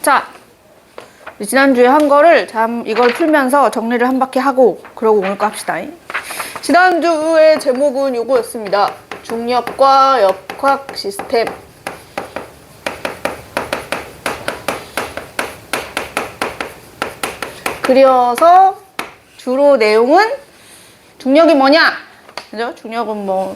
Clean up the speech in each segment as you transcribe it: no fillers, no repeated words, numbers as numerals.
자, 지난주에 한 거를 이걸 풀면서 정리를 한 바퀴 하고 그러고 오늘 거 합시다. 지난주의 제목은 요거였습니다. 중력과 역학 시스템. 그려서 주로 내용은 중력이 뭐냐? 그죠? 중력은 뭐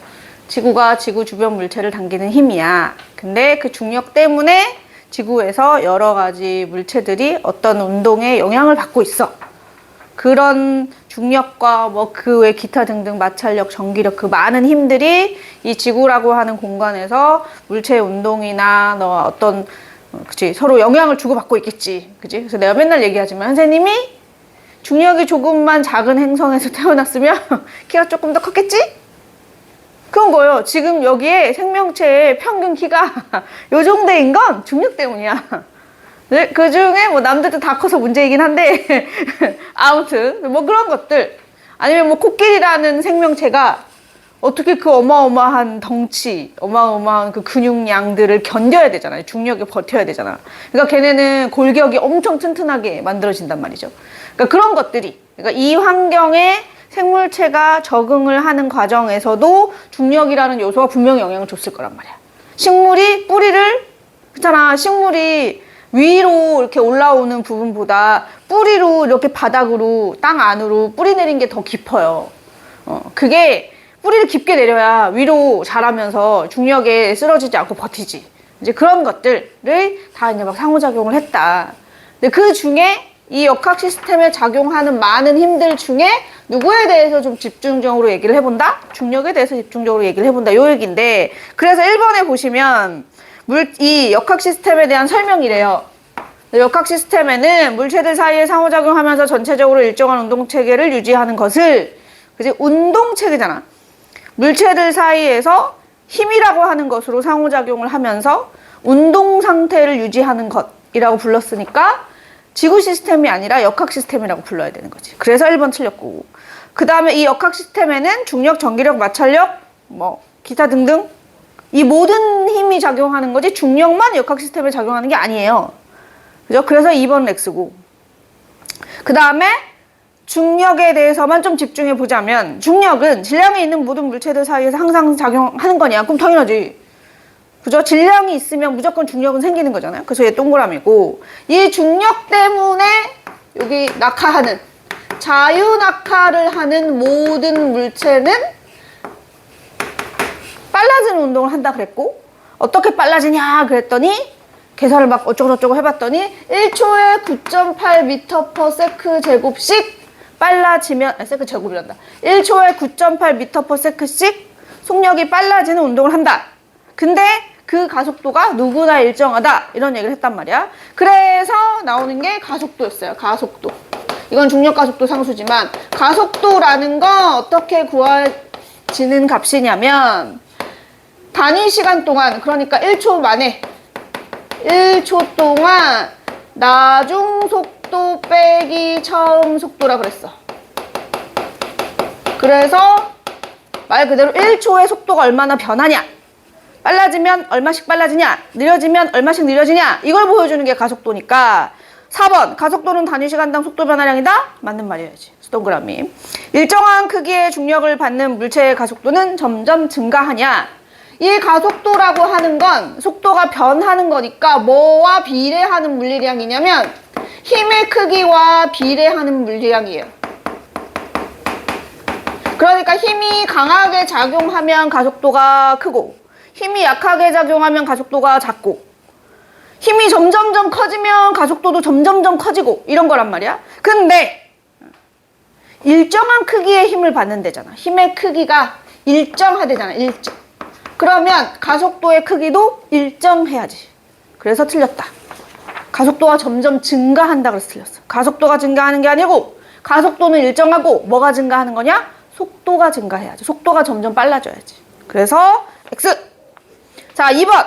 지구가 지구 주변 물체를 당기는 힘이야. 근데 그 중력 때문에 지구에서 여러 가지 물체들이 어떤 운동에 영향을 받고 있어. 그런 중력과 뭐 그 외 기타 등등 마찰력, 전기력 그 많은 힘들이 이 지구라고 하는 공간에서 물체의 운동이나 어떤 그치 서로 영향을 주고받고 있겠지. 그치? 그래서 내가 맨날 얘기하지만 선생님이 중력이 조금만 작은 행성에서 태어났으면 키가 조금 더 컸겠지? 그런 거예요. 지금 여기에 생명체의 평균 키가 요 정도인 건 중력 때문이야. 네? 그 중에 뭐 남들도 다 커서 문제이긴 한데 아무튼 뭐 그런 것들 아니면 뭐 코끼리라는 생명체가 어떻게 그 어마어마한 덩치, 어마어마한 그 근육량들을 견뎌야 되잖아요. 중력에 버텨야 되잖아. 그러니까 걔네는 골격이 엄청 튼튼하게 만들어진단 말이죠. 그러니까 그런 것들이, 그러니까 이 환경에 생물체가 적응을 하는 과정에서도 중력이라는 요소가 분명히 영향을 줬을 거란 말이야. 식물이 뿌리를, 그렇잖아. 식물이 위로 이렇게 올라오는 부분보다 뿌리로 이렇게 바닥으로, 땅 안으로 뿌리 내린 게 더 깊어요. 그게 뿌리를 깊게 내려야 위로 자라면서 중력에 쓰러지지 않고 버티지. 이제 그런 것들을 다 이제 막 상호작용을 했다. 근데 그 중에 이 역학 시스템에 작용하는 많은 힘들 중에 누구에 대해서 좀 집중적으로 얘기를 해본다? 중력에 대해서 집중적으로 얘기를 해본다. 요 얘기인데, 그래서 1번에 보시면 이 역학 시스템에 대한 설명이래요. 역학 시스템에는 물체들 사이에 상호작용하면서 전체적으로 일정한 운동체계를 유지하는 것을, 그치? 운동체계잖아. 물체들 사이에서 힘이라고 하는 것으로 상호작용을 하면서 운동 상태를 유지하는 것이라고 불렀으니까 지구 시스템이 아니라 역학 시스템이라고 불러야 되는 거지. 그래서 1번 틀렸고, 그 다음에 이 역학 시스템에는 중력, 전기력, 마찰력, 뭐 기타 등등 이 모든 힘이 작용하는 거지 중력만 역학 시스템에 작용하는 게 아니에요. 그죠? 그래서 2번 X고, 그 다음에 중력에 대해서만 좀 집중해 보자면, 중력은 질량이 있는 모든 물체들 사이에서 항상 작용하는 거냐? 그럼 당연하지. 그죠? 질량이 있으면 무조건 중력은 생기는 거잖아요. 그래서 얘 동그라미고, 이 중력 때문에 여기 낙하하는, 자유 낙하를 하는 모든 물체는 빨라지는 운동을 한다 그랬고, 어떻게 빨라지냐 그랬더니 계산을 막 어쩌고저쩌고 해봤더니 1초에 9.8m/s 제곱씩 빨라지면, 세크 제곱이란다. 1초에 9.8m/s씩 속력이 빨라지는 운동을 한다. 근데 그 가속도가 누구나 일정하다. 이런 얘기를 했단 말이야. 그래서 나오는 게 가속도였어요. 가속도. 이건 중력 가속도 상수지만 가속도라는 건 어떻게 구해지는 값이냐면 단위 시간 동안, 그러니까 1초 만에 1초 동안 나중 속도 빼기 처음 속도라 그랬어. 그래서 말 그대로 1초의 속도가 얼마나 변하냐, 빨라지면 얼마씩 빨라지냐, 느려지면 얼마씩 느려지냐, 이걸 보여주는 게 가속도니까 4번 가속도는 단위 시간당 속도 변화량이다? 맞는 말이어야지. 동그라미. 일정한 크기의 중력을 받는 물체의 가속도는 점점 증가하냐. 이 가속도라고 하는 건 속도가 변하는 거니까 뭐와 비례하는 물리량이냐면 힘의 크기와 비례하는 물리량이에요. 그러니까 힘이 강하게 작용하면 가속도가 크고, 힘이 약하게 작용하면 가속도가 작고, 힘이 점점점 커지면 가속도도 점점점 커지고, 이런 거란 말이야. 근데 일정한 크기의 힘을 받는 데잖아. 힘의 크기가 일정하대잖아. 일정. 그러면 가속도의 크기도 일정해야지. 그래서 틀렸다. 가속도가 점점 증가한다 그래서 틀렸어. 가속도가 증가하는 게 아니고 가속도는 일정하고 뭐가 증가하는 거냐? 속도가 증가해야지. 속도가 점점 빨라져야지. 그래서 X. 자, 2번.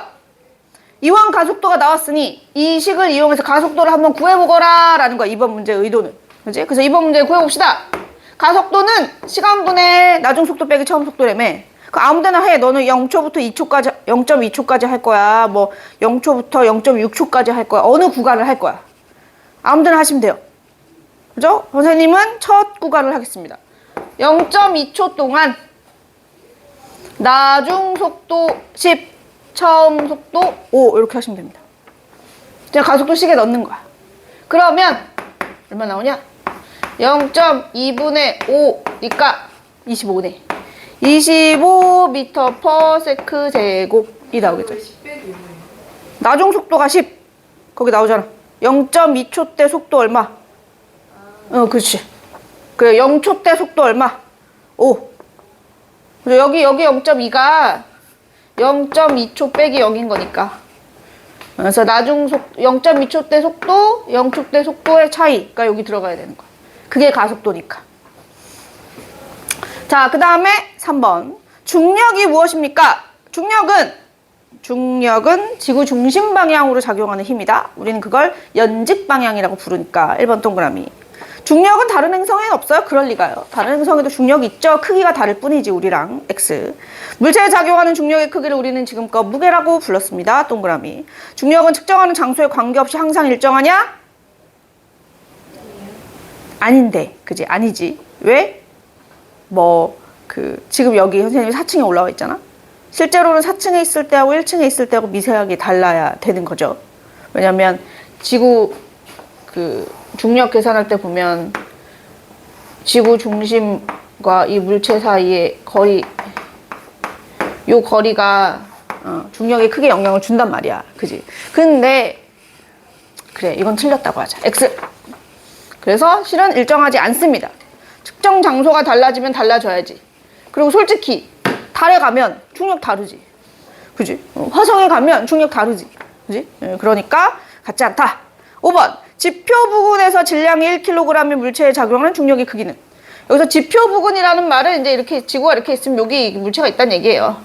이원 가속도가 나왔으니 이 식을 이용해서 가속도를 한번 구해보거라 라는 거야. 2번 문제의 의도는. 그치? 그래서 2번 문제 구해봅시다. 가속도는 시간분의 나중 속도 빼기 처음 속도라며. 그 아무 데나 해. 너는 0초부터 2초까지, 0.2초까지 할 거야. 뭐 0초부터 0.6초까지 할 거야. 어느 구간을 할 거야. 아무 데나 하시면 돼요. 그죠? 선생님은 첫 구간을 하겠습니다. 0.2초 동안 나중 속도 10, 처음 속도 5 이렇게 하시면 됩니다. 그냥 가속도 시계 넣는 거야. 그러면 얼마 나오냐? 0.2분의 5니까 25네. 25m/s 제곱이 나오겠죠. 나중 속도가 10. 거기 나오잖아. 0.2초 때 속도 얼마? 그렇지. 그래, 0초 때 속도 얼마? 5. 여기 0.2가 0.2초 빼기 0인 거니까. 그래서 나중 0.2초 때 속도, 0초 때 속도의 차이가 여기 들어가야 되는 거야. 그게 가속도니까. 자, 그 다음에 3번. 중력이 무엇입니까? 중력은 지구 중심 방향으로 작용하는 힘이다. 우리는 그걸 연직 방향이라고 부르니까 1번 동그라미. 중력은 다른 행성에는 없어요? 그럴 리가요. 다른 행성에도 중력이 있죠. 크기가 다를 뿐이지 우리랑 X. 물체에 작용하는 중력의 크기를 우리는 지금껏 무게라고 불렀습니다. 동그라미. 중력은 측정하는 장소에 관계없이 항상 일정하냐? 아닌데. 그지? 아니지. 왜? 지금 여기 선생님이 4층에 올라와 있잖아? 실제로는 4층에 있을 때하고 1층에 있을 때하고 미세하게 달라야 되는 거죠. 왜냐면 지구 중력 계산할 때 보면 지구 중심과 이 물체 사이의 요 거리가 중력에 크게 영향을 준단 말이야. 그지? 근데 그래, 이건 틀렸다고 하자. X. 그래서 실은 일정하지 않습니다. 측정 장소가 달라지면 달라져야지. 그리고 솔직히 달에 가면 중력 다르지. 그지? 화성에 가면 중력 다르지. 그지? 그러니까 같지 않다. 5번. 지표 부근에서 질량이 1kg의 물체에 작용하는 중력의 크기는. 여기서 지표 부근이라는 말은 이제 이렇게 지구가 이렇게 있으면 여기 물체가 있다는 얘기예요.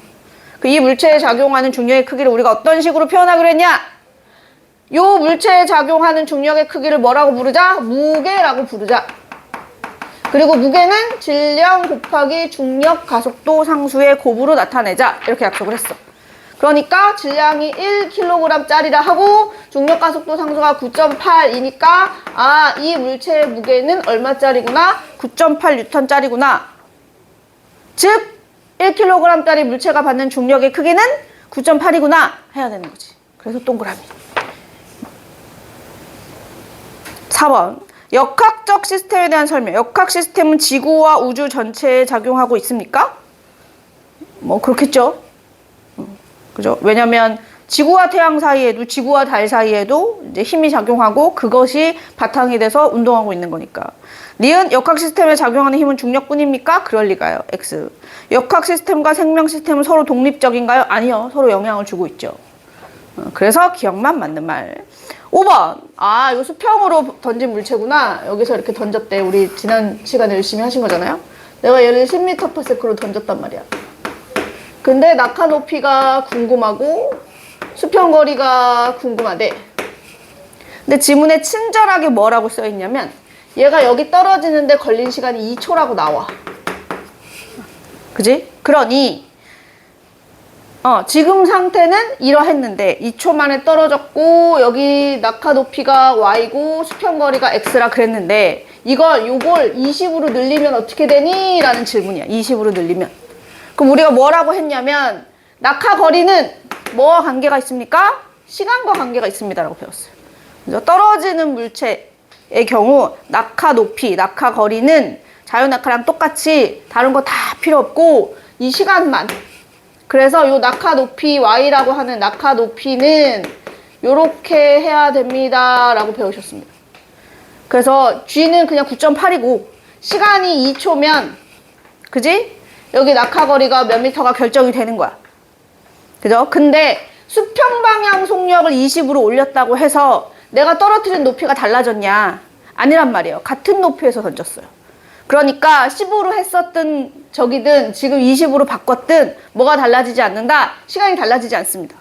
이 물체에 작용하는 중력의 크기를 우리가 어떤 식으로 표현하기로 했냐? 요 물체에 작용하는 중력의 크기를 뭐라고 부르자? 무게라고 부르자. 그리고 무게는 질량 곱하기 중력 가속도 상수의 곱으로 나타내자. 이렇게 약속을 했어. 그러니까 질량이 1kg짜리라 하고 중력 가속도 상수가 9.8이니까 이 물체의 무게는 얼마짜리구나? 9.8N짜리구나. 즉 1kg짜리 물체가 받는 중력의 크기는 9.8이구나 해야 되는 거지. 그래서 동그라미. 4번. 역학적 시스템에 대한 설명. 역학 시스템은 지구와 우주 전체에 작용하고 있습니까? 그렇겠죠. 그죠? 왜냐면 지구와 태양 사이에도, 지구와 달 사이에도 이제 힘이 작용하고 그것이 바탕이 돼서 운동하고 있는 거니까. 니은 역학 시스템에 작용하는 힘은 중력뿐입니까? 그럴 리가요. X. 역학 시스템과 생명 시스템은 서로 독립적인가요? 아니요. 서로 영향을 주고 있죠. 그래서 기억만 맞는 말. 5번. 이거 수평으로 던진 물체구나. 여기서 이렇게 던졌대. 우리 지난 시간에 열심히 하신 거잖아요. 내가 얘를 10m/s로 던졌단 말이야. 근데 낙하 높이가 궁금하고 수평 거리가 궁금하대. 근데 지문에 친절하게 뭐라고 써 있냐면 얘가 여기 떨어지는데 걸린 시간이 2초라고 나와. 그지? 그러니 지금 상태는 이러했는데 2초 만에 떨어졌고 여기 낙하 높이가 y고 수평 거리가 x라 그랬는데 요걸 20으로 늘리면 어떻게 되니? 라는 질문이야. 20으로 늘리면. 그럼 우리가 뭐라고 했냐면 낙하 거리는 뭐와 관계가 있습니까? 시간과 관계가 있습니다 라고 배웠어요. 그래서 떨어지는 물체의 경우 낙하 높이, 낙하 거리는 자유낙하랑 똑같이 다른 거 다 필요 없고 이 시간만. 그래서 요 낙하 높이 y라고 하는 낙하 높이는 요렇게 해야 됩니다 라고 배우셨습니다. 그래서 g는 그냥 9.8이고 시간이 2초면 그지? 여기 낙하 거리가 몇 미터가 결정이 되는 거야. 그죠? 근데 수평 방향 속력을 20으로 올렸다고 해서 내가 떨어뜨린 높이가 달라졌냐? 아니란 말이에요. 같은 높이에서 던졌어요. 그러니까 15로 했었든 저기든 지금 20으로 바꿨든 뭐가 달라지지 않는다? 시간이 달라지지 않습니다.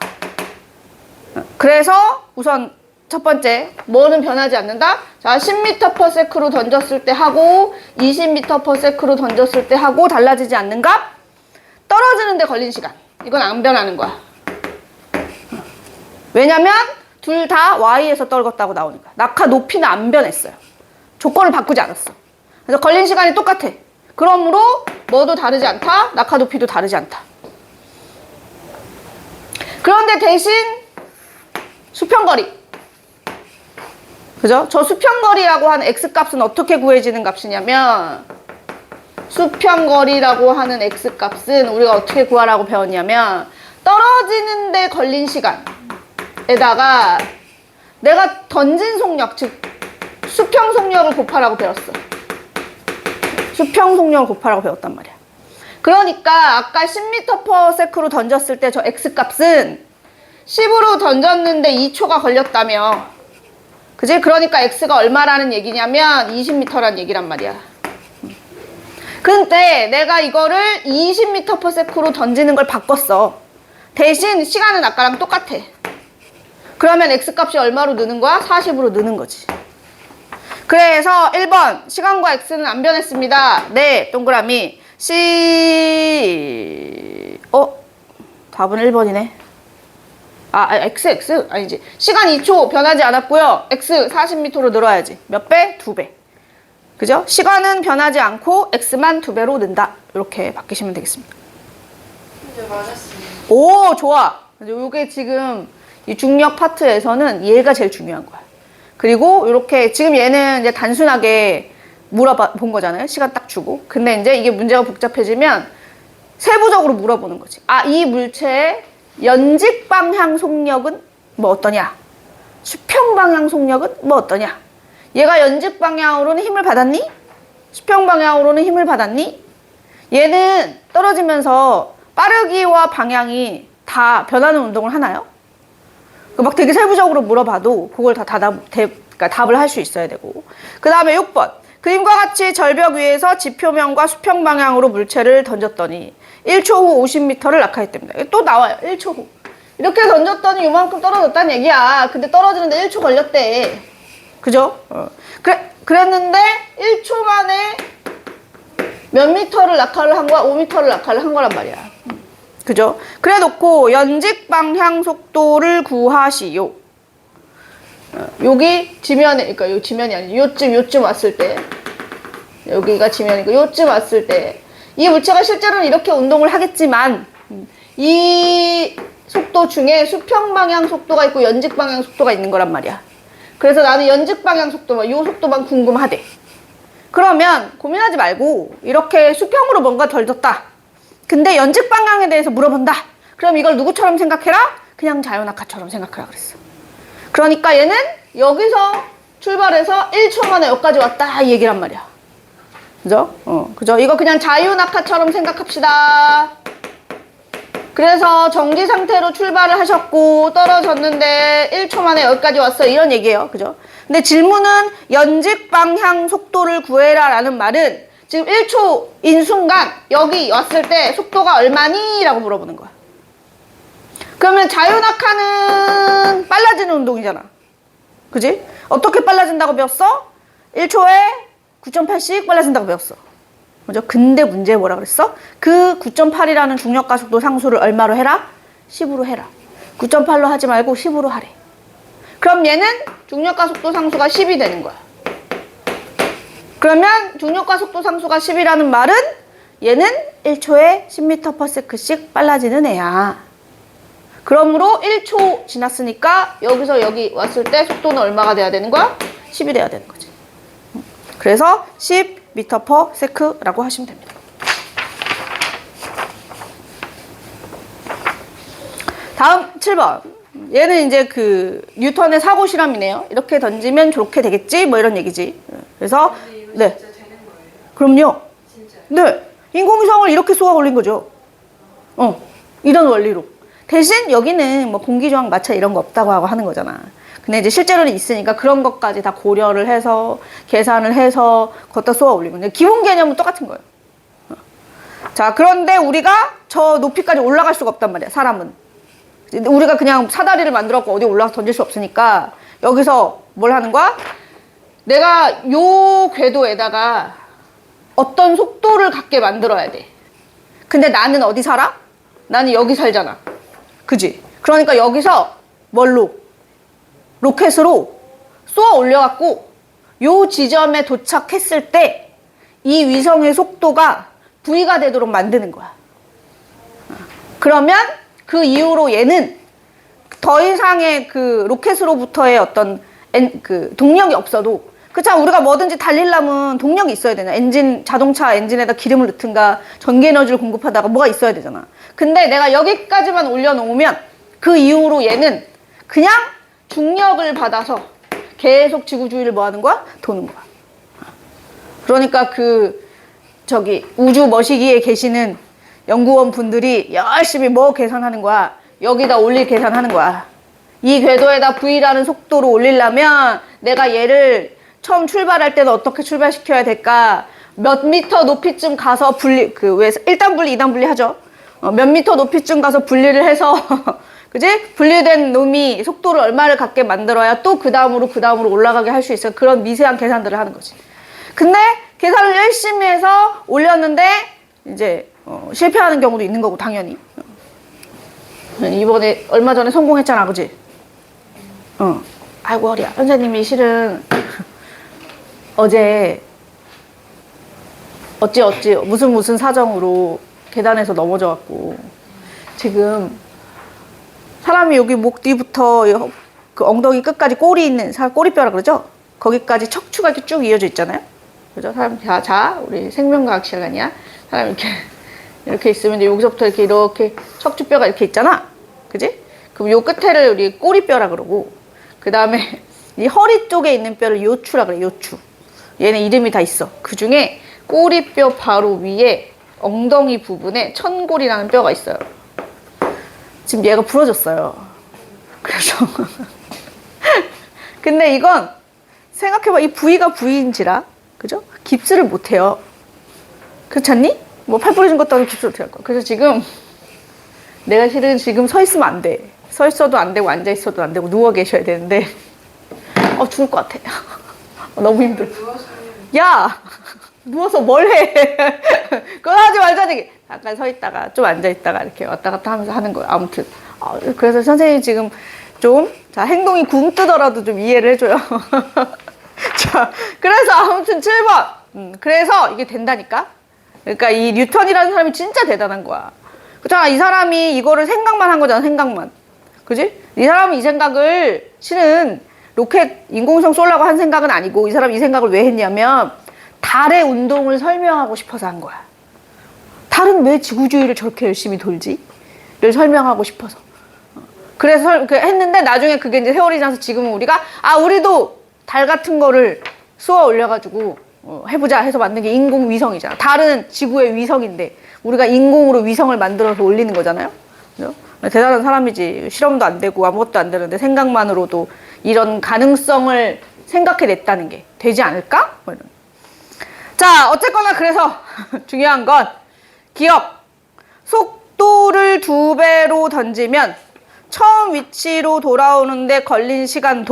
그래서 우선 첫 번째, 뭐는 변하지 않는다? 자, 10m/s로 던졌을 때 하고 20m/s로 던졌을 때 하고 달라지지 않는 값? 떨어지는데 걸린 시간. 이건 안 변하는 거야. 왜냐면 둘 다 y에서 떨궜다고 나오니까. 낙하 높이는 안 변했어요. 조건을 바꾸지 않았어. 그래서 걸린 시간이 똑같아. 그러므로 뭐도 다르지 않다. 낙하 높이도 다르지 않다. 그런데 대신 수평거리. 그죠? 저 수평거리라고 하는 x값은 어떻게 구해지는 값이냐면, 수평거리라고 하는 x값은 우리가 어떻게 구하라고 배웠냐면, 떨어지는데 걸린 시간에다가 내가 던진 속력, 즉 수평 속력을 곱하라고 배웠어. 수평 속력을 곱하라고 배웠단 말이야. 그러니까 아까 10m/s로 던졌을 때 저 x값은 10으로 던졌는데 2초가 걸렸다며. 그지? 그러니까 x가 얼마라는 얘기냐면 20m라는 얘기란 말이야. 근데 내가 이거를 20m/s로 던지는 걸 바꿨어. 대신 시간은 아까랑 똑같아. 그러면 x값이 얼마로 느는 거야? 40으로 느는 거지. 그래서 1번 시간과 x는 안 변했습니다. 네, 동그라미. 답은 1번이네. x 아니지. 시간 2초 변하지 않았고요. x 40m로 늘어야지. 몇 배? 2배. 그죠? 시간은 변하지 않고 x만 2배로 는다. 이렇게 바뀌시면 되겠습니다. 이제 맞았습니다. 오, 좋아. 요게 지금 이 중력 파트에서는 얘가 제일 중요한 거야. 그리고 이렇게 지금 얘는 이제 단순하게 물어본 거잖아요. 시간 딱 주고. 근데 이제 이게 문제가 복잡해지면 세부적으로 물어보는 거지. 이 물체의 연직 방향 속력은 뭐 어떠냐? 수평 방향 속력은 뭐 어떠냐? 얘가 연직 방향으로는 힘을 받았니? 수평 방향으로는 힘을 받았니? 얘는 떨어지면서 빠르기와 방향이 다 변하는 운동을 하나요? 막 되게 세부적으로 물어봐도 그걸 다 그러니까 답을 할 수 있어야 되고. 그 다음에 6번. 그림과 같이 절벽 위에서 지표면과 수평 방향으로 물체를 던졌더니 1초 후 50m를 낙하했답니다. 또 나와요. 1초 후. 이렇게 던졌더니 이만큼 떨어졌다는 얘기야. 근데 떨어지는데 1초 걸렸대. 그죠? 그랬는데 1초 만에 몇 미터를 낙하를 한 거야? 5m를 낙하를 한 거란 말이야. 그죠? 그래 놓고 연직 방향 속도를 구하시오. 여기 지면에, 그러니까 요 지면이 아니지. 요쯤 왔을 때. 여기가 지면이고, 요쯤 왔을 때. 이 물체가 실제로는 이렇게 운동을 하겠지만, 이 속도 중에 수평 방향 속도가 있고 연직 방향 속도가 있는 거란 말이야. 그래서 나는 연직 방향 속도만, 요 속도만 궁금하대. 그러면 고민하지 말고, 이렇게 수평으로 뭔가 던졌다. 근데 연직 방향에 대해서 물어본다. 그럼 이걸 누구처럼 생각해라? 그냥 자연낙하처럼 생각하라 그랬어. 그러니까 얘는 여기서 출발해서 1초 만에 여기까지 왔다 이 얘기란 말이야. 그죠? 그죠? 이거 그냥 자유낙하처럼 생각합시다. 그래서 정지 상태로 출발을 하셨고 떨어졌는데 1초 만에 여기까지 왔어 이런 얘기예요. 그죠? 근데 질문은 연직 방향 속도를 구해라 라는 말은 지금 1초인 순간 여기 왔을 때 속도가 얼마니? 라고 물어보는 거야. 그러면 자유낙하는 빨라지는 운동이잖아. 그지? 어떻게 빨라진다고 배웠어? 1초에 9.8씩 빨라진다고 배웠어. 그죠? 근데 문제 뭐라 그랬어? 그 9.8이라는 중력가속도 상수를 얼마로 해라? 10으로 해라. 9.8로 하지 말고 10으로 하래. 그럼 얘는 중력가속도 상수가 10이 되는 거야. 그러면 중력가속도 상수가 10이라는 말은 얘는 1초에 10m/s씩 빨라지는 애야. 그러므로 1초 지났으니까 여기서 여기 왔을 때 속도는 얼마가 돼야 되는 거야? 10이 돼야 되는 거지. 그래서 10m/s라고 하시면 됩니다. 다음 7번. 얘는 이제 그 뉴턴의 사고 실험이네요. 이렇게 던지면 저렇게 되겠지? 뭐 이런 얘기지. 그래서 네. 진짜 되는 거예요? 그럼요. 진짜요? 네. 인공위성을 이렇게 쏘아 올린 거죠. 이런 원리로. 대신 여기는 뭐 공기저항 마찰 이런 거 없다고 하고 하는 거잖아. 근데 이제 실제로는 있으니까 그런 것까지 다 고려를 해서 계산을 해서 걷다 쏘아 올리면 기본 개념은 똑같은 거예요. 자, 그런데 우리가 저 높이까지 올라갈 수가 없단 말이야, 사람은. 우리가 그냥 사다리를 만들었고 어디 올라가서 던질 수 없으니까 여기서 뭘 하는 거야? 내가 요 궤도에다가 어떤 속도를 갖게 만들어야 돼. 근데 나는 어디 살아? 나는 여기 살잖아. 그지? 그러니까 여기서 뭘로? 로켓으로 쏘아 올려갖고 요 지점에 도착했을 때 이 위성의 속도가 V가 되도록 만드는 거야. 그러면 그 이후로 얘는 더 이상의 그 로켓으로부터의 어떤 그 동력이 없어도, 그렇잖아. 우리가 뭐든지 달리려면 동력이 있어야 되잖아. 자동차 엔진에다 기름을 넣든가 전기 에너지를 공급하다가 뭐가 있어야 되잖아. 근데 내가 여기까지만 올려놓으면 그 이후로 얘는 그냥 중력을 받아서 계속 지구 주위를 뭐 하는 거야? 도는 거야. 그러니까 우주 머시기에 계시는 연구원 분들이 열심히 뭐 계산하는 거야? 여기다 올릴 계산하는 거야. 이 궤도에다 V라는 속도로 올리려면 내가 얘를 처음 출발할 때는 어떻게 출발시켜야 될까? 몇 미터 높이쯤 가서 왜 1단 분리, 2단 분리 하죠? 몇 미터 높이쯤 가서 분리를 해서 그지? 분리된 놈이 속도를 얼마를 갖게 만들어야 또 그 다음으로 올라가게 할 수 있어요. 그런 미세한 계산들을 하는 거지. 근데 계산을 열심히 해서 올렸는데 이제 실패하는 경우도 있는 거고, 당연히. 이번에 얼마 전에 성공했잖아, 그지? 아이고 허리야. 선생님이 실은 어제 어찌 무슨 사정으로 계단에서 넘어져 갖고 지금 사람이 여기 목 뒤부터 그 엉덩이 끝까지 꼬리 있는 꼬리뼈라 그러죠? 거기까지 척추가 이렇게 쭉 이어져 있잖아요. 그죠? 사람 우리 생명과학 시간이야. 사람 이렇게 있으면 여기서부터 이렇게 척추뼈가 이렇게 있잖아. 그지? 그럼 요 끝에를 우리 꼬리뼈라 그러고, 그 다음에 이 허리 쪽에 있는 뼈를 요추라 그래. 요추. 얘는 이름이 다 있어. 그 중에 꼬리뼈 바로 위에 엉덩이 부분에 천골이라는 뼈가 있어요. 지금 얘가 부러졌어요. 그래서 근데 이건 생각해봐. 이 부위가 부위인지라, 그죠? 깁스를 못해요. 그렇지 않니? 뭐 팔 부러진 것도 아니고 깁스를 어떻게 할 거야. 그래서 지금 내가 실은 지금 서 있으면 안 돼. 서 있어도 안 되고 앉아 있어도 안 되고 누워 계셔야 되는데 죽을 것 같아. 너무 힘들어. 야! 누워서 뭘 해? 그거 하지 말자니. 잠깐 서 있다가 좀 앉아 있다가 이렇게 왔다 갔다 하면서 하는 거예요. 아무튼 그래서 선생님이 지금 좀 행동이 굼 뜨더라도 좀 이해를 해줘요. 자, 그래서 아무튼 7번. 그래서 이게 된다니까. 그러니까 이 뉴턴이라는 사람이 진짜 대단한 거야. 그렇잖아. 이 사람이 이거를 생각만 한 거잖아. 생각만. 그지? 이 사람은 이 생각을 실은 로켓 인공위성 쏘려고 한 생각은 아니고, 이 사람이 이 생각을 왜 했냐면 달의 운동을 설명하고 싶어서 한 거야. 달은 왜 지구 주위를 저렇게 열심히 돌지? 를 설명하고 싶어서. 그래서 했는데 나중에 그게 이제 세월이 지나서 지금은 우리도 달 같은 거를 쏘아 올려가지고 해보자 해서 만든 게 인공위성이잖아. 달은 지구의 위성인데 우리가 인공으로 위성을 만들어서 올리는 거잖아요. 그죠? 대단한 사람이지. 실험도 안 되고 아무것도 안 되는데 생각만으로도 이런 가능성을 생각해냈다는 게 되지 않을까? 뭐 이런. 자, 어쨌거나 그래서 중요한 건 기억. 속도를 2배로 던지면 처음 위치로 돌아오는데 걸린 시간은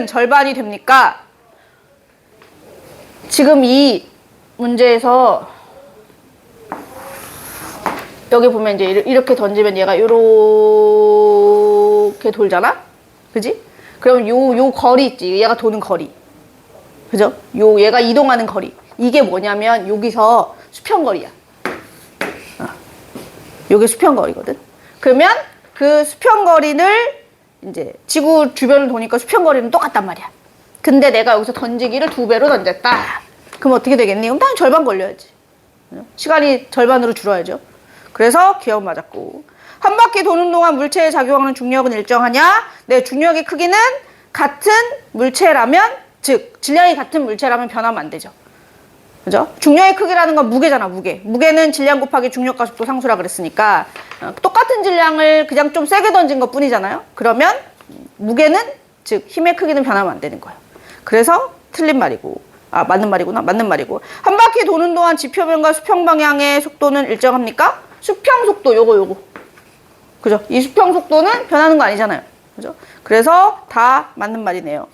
절반이 됩니까? 지금 이 문제에서 여기 보면 이제 이렇게 던지면 얘가 요렇게 돌잖아? 그지? 그럼 요 거리 있지. 얘가 도는 거리. 그죠? 얘가 이동하는 거리. 이게 뭐냐면 여기서 수평거리야. 요게 수평거리거든. 그러면 그 수평거리를 이제 지구 주변을 도니까 수평거리는 똑같단 말이야. 근데 내가 여기서 던지기를 2배로 던졌다. 그럼 어떻게 되겠니? 그럼 당연히 절반 걸려야지. 시간이 절반으로 줄어야죠. 그래서 기억 맞았고. 한 바퀴 도는 동안 물체에 작용하는 중력은 일정하냐? 네, 중력의 크기는 같은 물체라면, 즉 질량이 같은 물체라면 변하면 안 되죠. 그죠? 중력의 크기라는 건 무게잖아, 무게. 무게는 질량 곱하기 중력과 속도 상수라 그랬으니까 똑같은 질량을 그냥 좀 세게 던진 것 뿐이잖아요. 그러면 무게는, 즉 힘의 크기는 변하면 안 되는 거예요. 그래서 틀린 말이고, 맞는 말이구나. 맞는 말이고. 한 바퀴 도는 동안 지표면과 수평 방향의 속도는 일정합니까? 수평 속도, 요거. 그죠? 이 수평 속도는 변하는 거 아니잖아요. 그죠? 그래서 다 맞는 말이네요.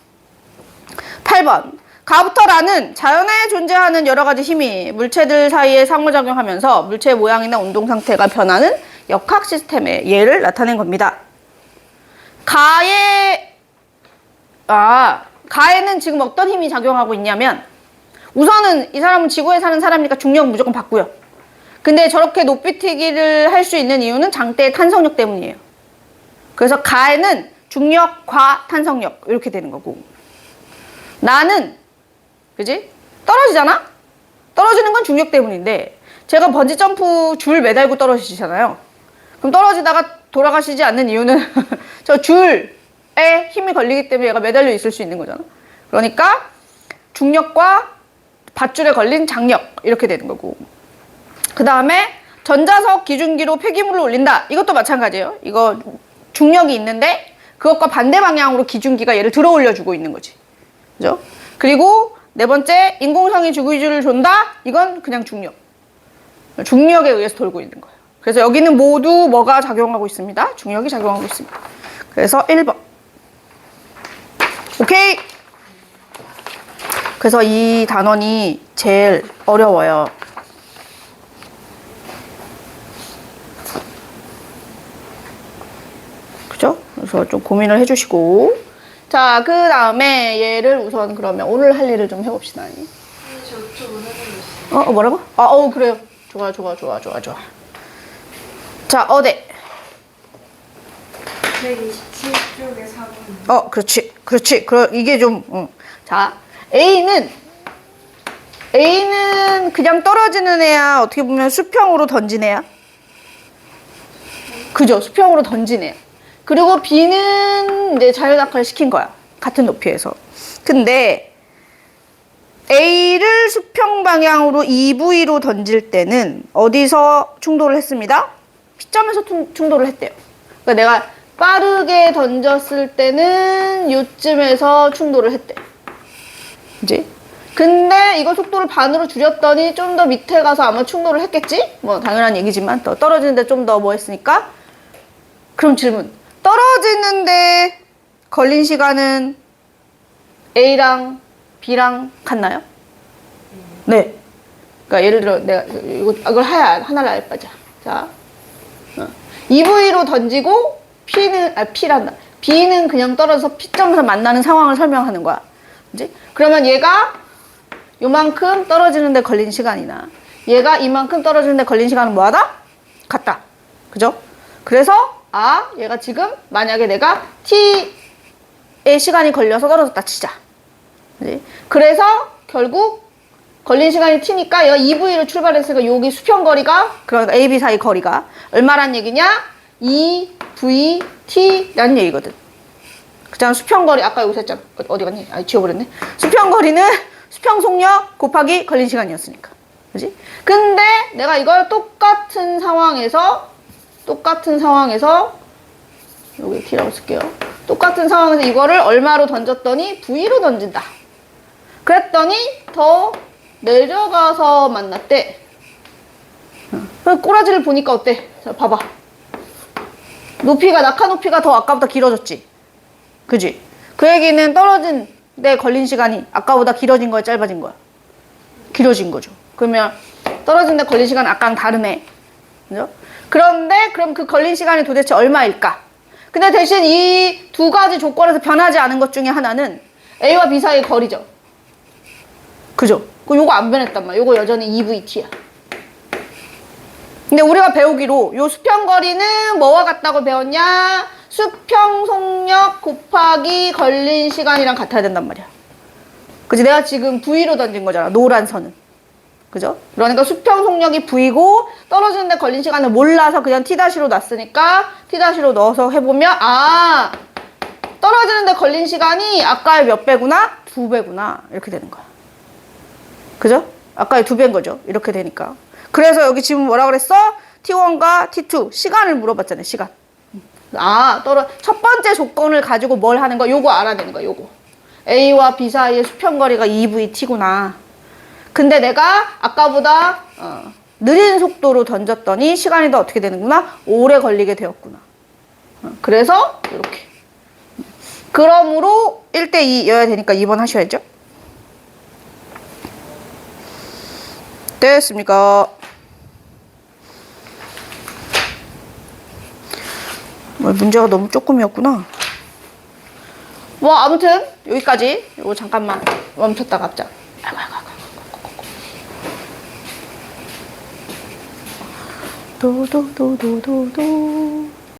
8번. 가부터 라는 자연에 존재하는 여러 가지 힘이 물체들 사이에 상호작용하면서 물체의 모양이나 운동 상태가 변하는 역학 시스템의 예를 나타낸 겁니다. 가에는 지금 어떤 힘이 작용하고 있냐면 우선은 이 사람은 지구에 사는 사람이니까 중력은 무조건 받고요. 근데 저렇게 높이뛰기를 할 수 있는 이유는 장대의 탄성력 때문이에요. 그래서 가에는 중력과 탄성력 이렇게 되는 거고 나는 그지? 떨어지잖아? 떨어지는 건 중력 때문인데 제가 번지점프 줄 매달고 떨어지잖아요. 그럼 떨어지다가 돌아가시지 않는 이유는 저 줄에 힘이 걸리기 때문에 얘가 매달려 있을 수 있는 거잖아. 그러니까 중력과 밧줄에 걸린 장력 이렇게 되는 거고 그 다음에 전자석 기준기로 폐기물을 올린다. 이것도 마찬가지예요. 이거 중력이 있는데 그것과 반대 방향으로 기준기가 얘를 들어 올려주고 있는 거지. 그죠? 그리고 네 번째, 인공성이 주기줄을 돈다? 이건 그냥 중력. 중력에 의해서 돌고 있는 거예요. 그래서 여기는 모두 뭐가 작용하고 있습니다? 중력이 작용하고 있습니다. 그래서 1번. 오케이? 그래서 이 단원이 제일 어려워요. 그죠? 그래서 좀 고민을 해주시고. 자, 그 다음에 얘를 우선 그러면 오늘 할 일을 좀 해봅시다. 저 오늘 했어요. 뭐라고? 그래요. 좋아. 자, 어디? 127쪽에 4번. 그렇지. 이게 좀, 자, A는 그냥 떨어지는 애야. 어떻게 보면 수평으로 던진 애야. 그죠? 수평으로 던진 애야. 그리고 B는 이제 자유낙하를 시킨 거야. 같은 높이에서. 근데 A를 수평 방향으로 EV로 던질 때는 어디서 충돌을 했습니다? P점에서 충돌을 했대요. 그러니까 내가 빠르게 던졌을 때는 요쯤에서 충돌을 했대. 그지? 근데 이거 속도를 반으로 줄였더니 좀 더 밑에 가서 아마 충돌을 했겠지? 뭐 당연한 얘기지만 더 떨어지는데 좀 더 뭐 했으니까. 그럼 질문. 떨어지는데 걸린 시간은 A랑 B랑 같나요? 네. 그러니까 예를 들어 내가 이걸 하나를 알바자. 자, EV로 던지고 B는 그냥 떨어져서 P점에서 만나는 상황을 설명하는 거야. 그지? 그러면 얘가 요만큼 떨어지는데 걸린 시간이나 얘가 이만큼 떨어지는데 걸린 시간은 뭐하다? 같다. 그죠? 그래서 얘가 지금 만약에 내가 T의 시간이 걸려서 떨어졌다 치자. 그지? 그래서 결국 걸린 시간이 T니까 얘가 EV로 출발했으니까 여기 수평거리가 그러니까 A, B 사이 거리가 얼마란 얘기냐? EVT라는 얘기거든. 그잖아. 수평거리 아까 여기서 했잖아. 어디 갔니? 지워버렸네. 수평거리는 수평속력 곱하기 걸린 시간이었으니까. 그지? 근데 내가 이걸 똑같은 상황에서 여기 T라고 쓸게요. 똑같은 상황에서 이거를 얼마로 던졌더니 V로 던진다. 그랬더니 더 내려가서 만났대. 꼬라지를 보니까 어때? 자, 봐봐. 낙하 높이가 더 아까보다 길어졌지. 그지? 그 얘기는 떨어진 데 걸린 시간이 아까보다 길어진 거야, 짧아진 거야? 길어진 거죠. 그러면 떨어진 데 걸린 시간은 아까랑 다르네. 그죠? 그런데 그럼 그 걸린 시간이 도대체 얼마일까? 근데 대신 이 두 가지 조건에서 변하지 않은 것 중에 하나는 A와 B 사이의 거리죠. 그죠? 요거 안 변했단 말이야. 요거 여전히 EVT야. 근데 우리가 배우기로 요 수평거리는 뭐와 같다고 배웠냐? 수평속력 곱하기 걸린 시간이랑 같아야 된단 말이야. 그치? 내가 지금 V로 던진 거잖아. 노란 선은. 그죠? 그러니까 수평속력이 V고 떨어지는데 걸린 시간을 몰라서 그냥 T-로 놨으니까 T-로 넣어서 해보면 떨어지는데 걸린 시간이 아까의 몇 배구나? 2배구나. 이렇게 되는 거야. 그죠? 아까의 2배인 거죠. 이렇게 되니까. 그래서 여기 지금 뭐라 그랬어? T1과 T2 시간을 물어봤잖아요. 시간. 첫 번째 조건을 가지고 뭘 하는 거야? 요거 알아내는 거야. 요거. A와 B 사이의 수평거리가 EVT구나. 근데 내가 아까보다 느린 속도로 던졌더니 시간이 더 어떻게 되는구나? 오래 걸리게 되었구나. 그래서 이렇게. 그러므로 1대2여야 되니까 2번 하셔야죠. 됐습니까? 문제가 너무 조금이었구나. 뭐 아무튼 여기까지. 이거 잠깐만 멈췄다가 합자. 도도도도도도